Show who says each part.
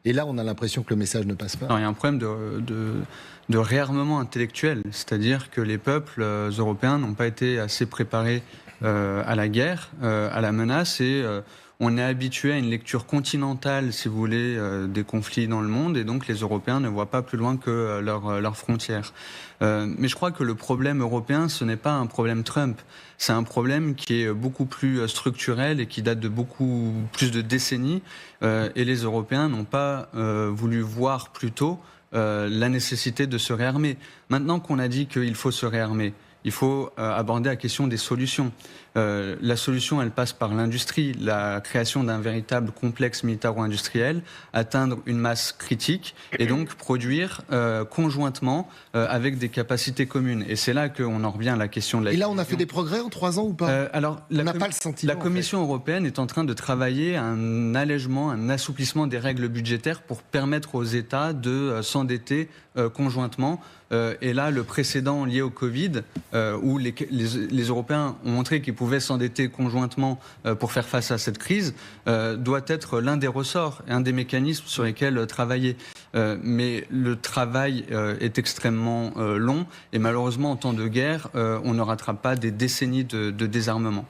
Speaker 1: Et là, on a l'impression que le message ne passe pas.
Speaker 2: Alors, il y a un problème de réarmement intellectuel, c'est-à-dire que les peuples européens n'ont pas été assez préparés à la guerre, à la menace, et on est habitué à une lecture continentale, si vous voulez, des conflits dans le monde, et donc les Européens ne voient pas plus loin que leurs frontières. Mais je crois que le problème européen, ce n'est pas un problème Trump, c'est un problème qui est beaucoup plus structurel et qui date de beaucoup plus de décennies, et les Européens n'ont pas voulu voir plus tôt la nécessité de se réarmer. Maintenant qu'on a dit qu'il faut se réarmer, il faut aborder la question des solutions. La solution, elle passe par l'industrie, la création d'un véritable complexe militaro-industriel, atteindre une masse critique et donc produire conjointement avec des capacités communes. Et c'est là qu'on en revient à la question de la...
Speaker 1: Et là, on a fait des progrès en 3 ans ou pas
Speaker 2: Alors,
Speaker 1: on n'a pas le sentiment.
Speaker 2: La Commission européenne est en train de travailler à un allègement, un assouplissement des règles budgétaires pour permettre aux États de s'endetter conjointement. Et là, le précédent lié au Covid, où les Européens ont montré qu'ils pouvaient s'endetter conjointement pour faire face à cette crise, doit être l'un des ressorts et un des mécanismes sur lesquels travailler. Mais le travail est extrêmement long et malheureusement, en temps de guerre, on ne rattrape pas des décennies de désarmement.